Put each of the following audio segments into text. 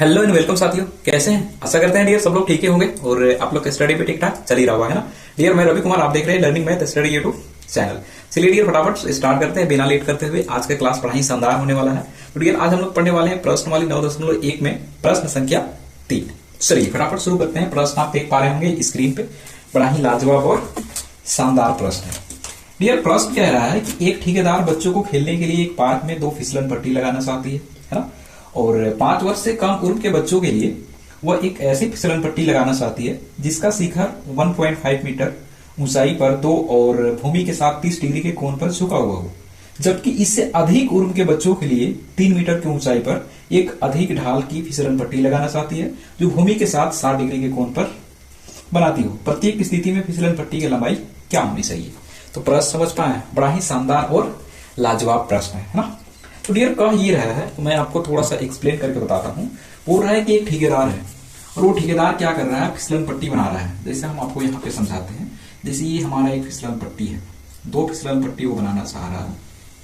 Hello and welcome साथियों, कैसे हैं? आशा करते हैं डियर सब लोग ठीक ही होंगे और आप लोग का स्टडी भी ठीक ठाक चल ही रहा होगा, है ना। डियर मैं रवि कुमार, आप देख रहे हैं learning math study YouTube channel. चलिए डियर फटाफट स्टार्ट करते हैं बिना लेट करते हुए। आज का क्लास बड़ा ही शानदार होने वाला है। तो डियर आज हम लोग पढ़ने वाले हैं प्रश्न वाली 9.1 में प्रश्न संख्या 3। चलिए फटाफट शुरू करते हैं। प्रश्न आप देख पा रहे होंगे स्क्रीन पे, बड़ा ही लाजवाब और शानदार प्रश्न है। डियर प्रश्न कह रहा है कि एक ठेकेदार बच्चों को खेलने के लिए एक पार्क में 2 फिसलन पट्टी लगाना चाहती है ना। और 5 वर्ष से कम उम्र के बच्चों के लिए वह एक ऐसी फिसलन पट्टी लगाना चाहती है जिसका शिखर 1.5 मीटर ऊंचाई पर 2 और भूमि के साथ 30 डिग्री के कोण पर झुका हुआ हो, जबकि इससे अधिक उम्र के बच्चों के लिए 3 मीटर की ऊंचाई पर एक अधिक ढाल की फिसलन पट्टी लगाना चाहती है जो भूमि के साथ 60 डिग्री के कोण पर बनाती हो। प्रत्येक स्थिति में फिसलन पट्टी की लंबाई क्या होनी चाहिए? तो प्रश्न समझ पाए, बड़ा ही शानदार और लाजवाब प्रश्न है ना। तो डियर कह ये रहा है, तो मैं आपको थोड़ा सा एक्सप्लेन करके बताता हूँ। बोल रहा है कि एक ठेकेदार है और वो ठेकेदार क्या कर रहा है, फिसलन पट्टी बना रहा है। जैसे हम आपको यहाँ पे समझाते हैं, जैसे ये हमारा एक फिसलन पट्टी है, 2 फिसलन पट्टी वो बनाना चाह रहा है।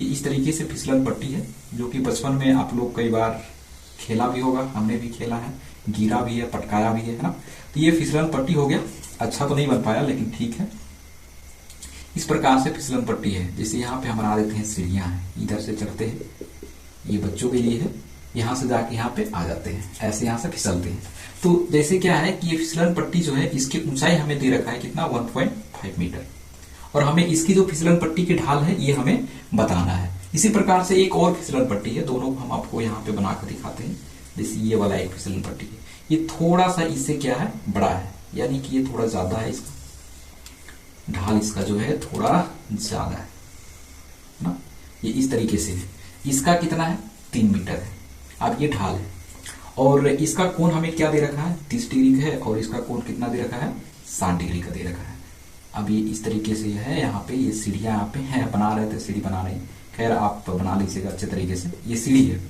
ये इस तरीके से फिसलन पट्टी है जो कि बचपन में आप लोग कई बार खेला भी होगा, हमने भी खेला है, गिरा भी है, पटकाया भी है ना। तो ये फिसलन पट्टी हो गया। अच्छा तो नहीं बन पाया लेकिन ठीक है। इस प्रकार से फिसलन पट्टी है। जैसे यहाँ पे हम बना देते हैं सीढ़ियां हैं, इधर से चढ़ते हैं, ये बच्चों के लिए है, यहाँ से जाके यहाँ पे आ जाते हैं, ऐसे यहाँ से फिसलते हैं। तो जैसे क्या है कि ये फिसलन पट्टी जो है इसकी ऊंचाई हमें दे रखा है कितना, 1.5 मीटर, और हमें इसकी जो फिसलन पट्टी की ढाल है ये हमें बताना है। इसी प्रकार से एक और फिसलन पट्टी है, दोनों हम आपको यहाँ पे बनाकर दिखाते हैं। जैसे ये वाला एक फिसलन पट्टी है, ये थोड़ा सा इससे क्या है, बड़ा है, यानी कि ये थोड़ा ज्यादा है, इसका ढाल इसका जो है थोड़ा ज्यादा है ना। ये इस तरीके से है। इसका कितना है, 3 मीटर है। अब ये ढाल है और इसका कोण हमें क्या दे रखा है, 30 डिग्री का है, और इसका कोण कितना दे रखा है, 60 डिग्री का दे रखा है। अब ये इस तरीके से है। यहाँ पे ये सीढ़ियां यहाँ पे है, बना रहे थे, सीढ़ी बना रहे हैं, खैर आप बना लीजिएगा अच्छे तरीके से। ये सीढ़ी है।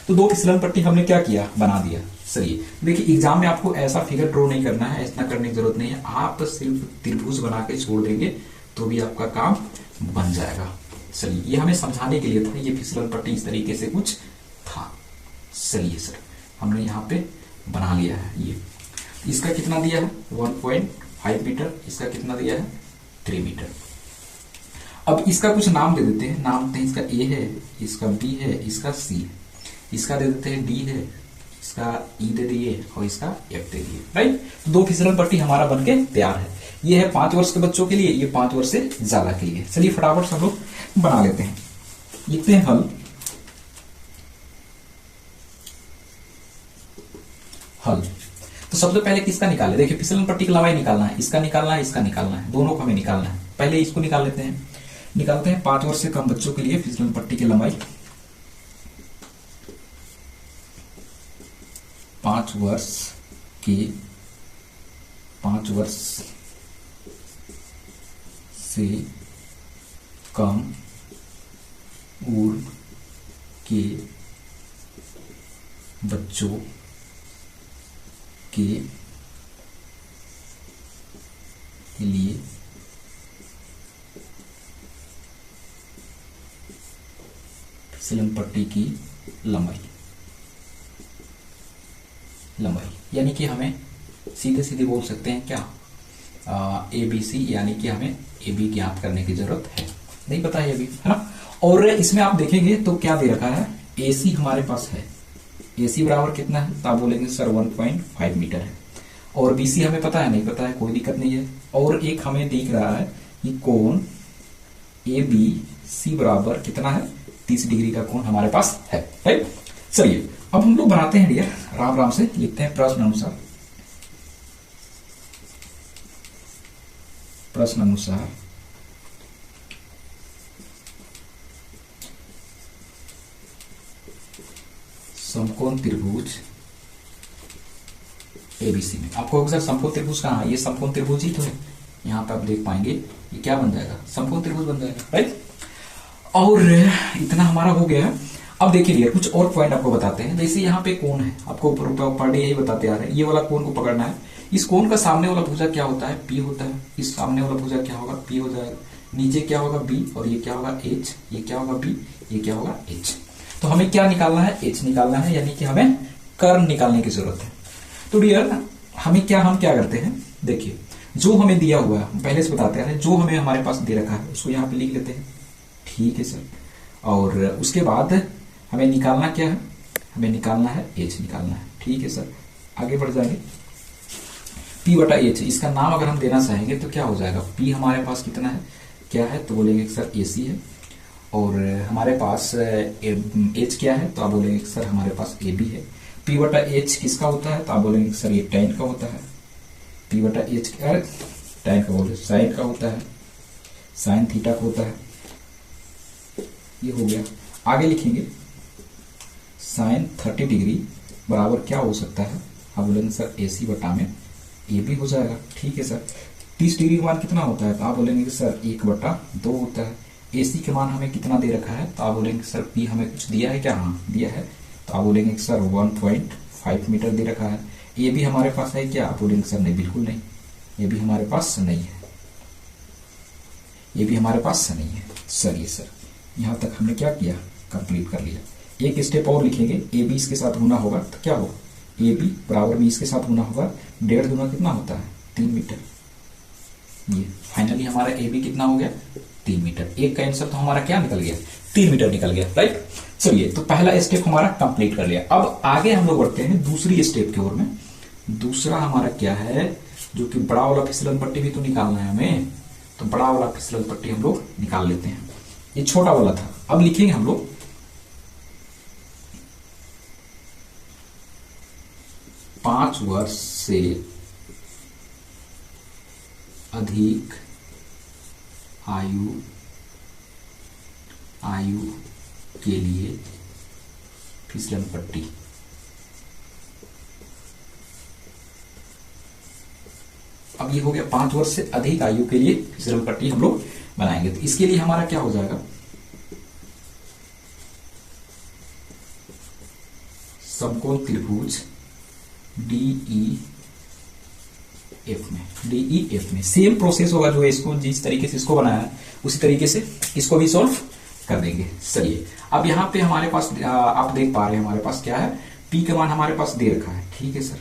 तो 2 फिसलन पट्टी हमने क्या किया, बना दिया। सही। देखिए एग्जाम में आपको ऐसा फिगर ड्रॉ नहीं करना है, ऐसा करने की जरूरत नहीं है। आप सिर्फ त्रिभुज बना के छोड़ देंगे तो भी आपका काम बन जाएगा। चलिए ये हमें समझाने के लिए था, ये फिसलन पट्टी इस तरीके से कुछ था। चलिए सर हमने यहाँ पे बना लिया है। ये इसका कितना दिया है, 1.5 मीटर, इसका कितना दिया है, 3 मीटर। अब इसका कुछ नाम दे देते हैं। नाम देते हैं, इसका ए है, इसका बी है, इसका सी है, इसका दे देते हैं डी है, इसका ई दे दिए और इसका एफ दे दिए, राइट। तो 2 फिसलन पट्टी हमारा बनके तैयार है। ये है 5 वर्ष के बच्चों के लिए, ये 5 वर्ष से ज्यादा के लिए। चलिए फटाफट सब लोग बना लेते हैं। लिखते हैं हल। हल तो सबसे पहले किसका निकाले, देखिए फिसलन पट्टी की लंबाई निकालना है, इसका निकालना है, इसका निकालना है, दोनों को हमें निकालना है। पहले इसको निकाल लेते हैं। निकालते हैं 5 वर्ष से कम बच्चों के लिए फिसलन पट्टी की लंबाई। 5 वर्ष से कम उम्र के बच्चों के लिए फिसलन पट्टी की लंबाई यानी कि हमें सीधे सीधे बोल सकते हैं क्या, ABC, यानी कि हमें AB ज्ञात करने की जरूरत है। नहीं पता है अभी, है ना। और इसमें आप देखेंगे तो क्या दे रखा है, AC हमारे पास है। AC बराबर कितना है, तो आप बोलेंगे सर 1.5 मीटर है। और BC हमें पता है, नहीं पता है, कोई दिक्कत नहीं है। और एक हमें दिख रहा है कि कोण ABC बराबर कितना है, 30 डिग्री का कोण हमारे पास है, राइट। चलिए अब हम लोग बनाते हैं डियर, राम राम से लिखते हैं प्रश्न अनुसार। प्रश्न अनुसार समकोण त्रिभुज ABC में आपको सर समकोण त्रिभुज कहाँ है, ये समकोण त्रिभुज ही तो है। यहाँ पे आप देख पाएंगे ये क्या बन जाएगा, समकोण त्रिभुज बन जाएगा, राइट। और इतना हमारा हो गया। अब देखिए डियर कुछ और पॉइंट आपको बताते हैं। जैसे यहाँ पे कोण है, आपको पर डे यही बताते आ रहे हैं, ये वाला कोण को पकड़ना है। इस कोण का सामने वाला भुजा क्या होता है, P होता है। इस सामने वाला भुजा क्या होगा, P हो जाएगा। नीचे क्या होगा, B, और ये क्या होगा, H, ये क्या होगा, B, ये क्या होगा, H। तो हमें क्या निकालना है, H निकालना है, यानी कि हमें कर्व निकालने की जरूरत है। तो डियर हम क्या करते हैं, देखिए जो हमें दिया हुआ है पहले से बताते हैं, जो हमें हमारे पास दे रखा है उसको यहाँ पे लिख लेते हैं, ठीक है सर। और उसके बाद हमें निकालना क्या है, हमें निकालना है एच निकालना है, ठीक है सर। आगे बढ़ जाएंगे, P बटा एच, इसका नाम अगर हम देना चाहेंगे तो क्या हो जाएगा, P हमारे पास कितना है, क्या है, तो बोलेंगे सर AC है। और हमारे पास H क्या है, तो आप बोलेंगे सर हमारे पास AB है। P बटा एच किसका होता है, तो आप बोलेंगे सर ये tan का होता है। P बटा एच क्या है, tan का बोले साइन का होता है, साइन थीटा का होता है, ये हो गया। आगे लिखेंगे साइन 30 डिग्री बराबर क्या हो सकता है, आप बोलेंगे सर AC बटा में AB हो जाएगा, ठीक है सर। 30 डिग्री का मान कितना होता है, तो आप बोलेंगे सर 1/2 होता है। AC के मान हमें कितना दे रखा है, तो आप बोलेंगे सर P हमें कुछ दिया है क्या, हाँ दिया है, तो आप बोलेंगे सर 1.5 मीटर दे रखा है। ये भी हमारे पास है क्या, आप बोलेंगे सर नहीं बिल्कुल नहीं, ये भी हमारे पास नहीं है, ये भी हमारे पास नहीं है सर। ये सर यहां तक हमने क्या किया, कंप्लीट कर लिया। एक स्टेप और लिखेंगे, AB इसके साथ गुना होगा तो क्या होगा, AB बराबर में इसके साथ गुना होगा, 1.5 गुना कितना होता है 3 मीटर। ये फाइनली हमारा AB कितना हो गया 3 मीटर। एक का आंसर तो हमारा क्या निकल गया 3 मीटर निकल गया, राइट। चलिए तो पहला स्टेप हमारा कंप्लीट कर लिया। अब आगे हम लोग बढ़ते हैं दूसरी स्टेप की ओर में। दूसरा हमारा क्या है, जो कि बड़ा वाला फिसलन पट्टी भी तो निकालना है हमें, तो बड़ा वाला फिसलन पट्टी हम लोग निकाल लेते हैं। ये छोटा वाला था, अब लिखेंगे हम लोग 5 वर्ष से अधिक आयु के लिए फिसलन पट्टी। अब ये हो गया 5 वर्ष से अधिक आयु के लिए फिसलन पट्टी हम लोग बनाएंगे। तो इसके लिए हमारा क्या हो जाएगा, समकोण त्रिभुज DEF में सेम प्रोसेस होगा जो इसको जिस तरीके से इसको बनाया है उसी तरीके से इसको भी सॉल्व कर देंगे। चलिए अब यहाँ पे हमारे पास आप देख पा रहे हैं हमारे पास क्या है, P का मान हमारे पास दे रखा है, ठीक है सर।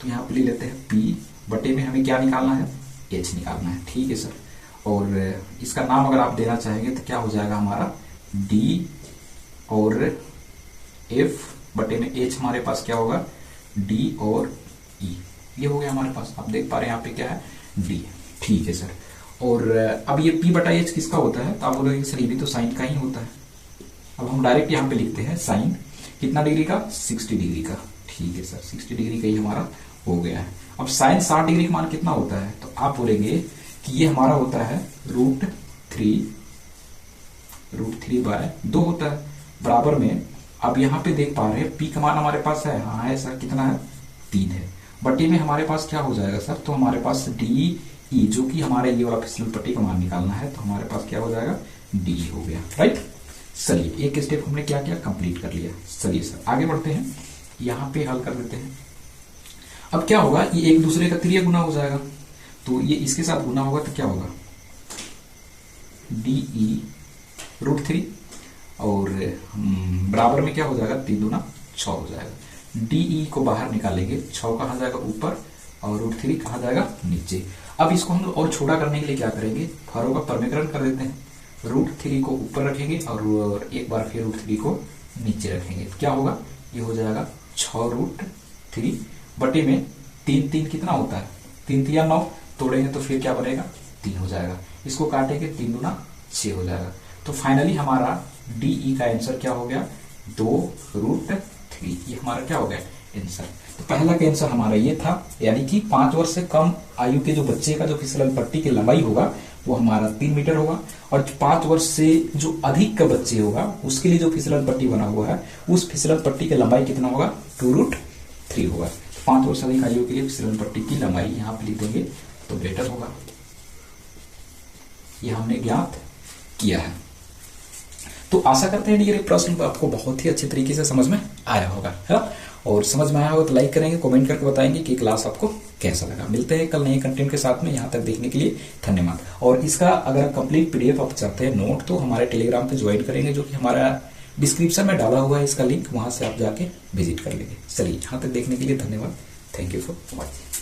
तो यहाँ पे ले लेते हैं P बटे में हमें क्या निकालना है, H निकालना है, ठीक है सर। और इसका नाम अगर आप देना चाहेंगे तो क्या हो जाएगा हमारा D और F बटे में H हमारे पास क्या होगा D और E। ये हो गया हमारे पास, आप देख पा रहे हैं यहाँ पे क्या है D, ठीक है सर। और अब ये P बटा H किसका होता है, तो आप बोलोगे सर ये भी तो साइन का ही होता है। अब हम डायरेक्ट यहाँ पे लिखते हैं साइन कितना डिग्री का 60 डिग्री का, ठीक है सर 60 डिग्री का ही हमारा हो गया है। अब साइन 60 डिग्री का मान कितना होता है, तो आप बोलेंगे कि ये हमारा होता है √3/2 होता है बराबर में। अब यहाँ पे देख पा रहे हैं P का मान हमारे पास है, हाँ है सर, कितना है 3 है, बटे में हमारे पास क्या हो जाएगा सर, तो हमारे पास DE जो कि हमारे ये वाला फिसलन पट्टी का मान निकालना है, तो हमारे पास क्या हो जाएगा DE हो गया, राइट। चलिए एक स्टेप हमने क्या किया, कंप्लीट कर लिया। चलिए सर आगे बढ़ते हैं, यहाँ पे हल कर देते हैं। अब क्या होगा, ये एक दूसरे का त्रिया गुना हो जाएगा, तो ये इसके साथ गुना होगा तो क्या होगा DE √3 और बराबर में क्या हो जाएगा 3 दूना 6 हो जाएगा। DE को बाहर निकालेंगे, 6 कहा जाएगा ऊपर और √3 कहा जाएगा नीचे। अब इसको हम और छोटा करने के लिए क्या करेंगे, फरों का परमीकरण कर देते हैं, √3 को ऊपर रखेंगे और एक बार फिर √3 को नीचे रखेंगे, तो क्या होगा, ये हो जाएगा 6√3 बटे में 3 कितना होता है 3 3 9, तोड़ेंगे तो फिर क्या बनेगा 3 हो जाएगा, इसको काटेंगे 3 दूना 6 हो जाएगा। तो फाइनली हमारा DE का आंसर क्या हो गया 2√3, ये हमारा क्या हो गया आंसर। तो पहला का आंसर हमारा ये था, यानी कि 5 वर्ष से कम आयु के जो बच्चे का जो फिसलन पट्टी की लंबाई होगा वो हमारा 3 मीटर होगा, और 5 वर्ष से जो अधिक का बच्चे होगा उसके लिए जो फिसलन पट्टी बना हुआ है उस फिसलन पट्टी की लंबाई कितना होगा 2√3 होगा। 5 वर्ष अधिक आयु के लिए फिसलन पट्टी की लंबाई यहाँ पे लिख देंगे तो बेटर होगा, ये हमने ज्ञात किया है। तो आशा करते हैं ये प्रश्न आपको बहुत ही अच्छे तरीके से समझ में आया होगा, है ना। और समझ में आया होगा तो लाइक करेंगे, कमेंट करके बताएंगे कि क्लास आपको कैसा लगा। मिलते हैं कल नए कंटेंट के साथ में, यहाँ तक देखने के लिए धन्यवाद। और इसका अगर कंप्लीट PDF आप चाहते हैं नोट, तो हमारे टेलीग्राम पे ज्वाइन करेंगे, जो कि हमारा डिस्क्रिप्शन में डाला हुआ है इसका लिंक, वहां से आप जाके विजिट कर लेंगे। चलिए, यहाँ तक देखने के लिए धन्यवाद। Thank you for watching.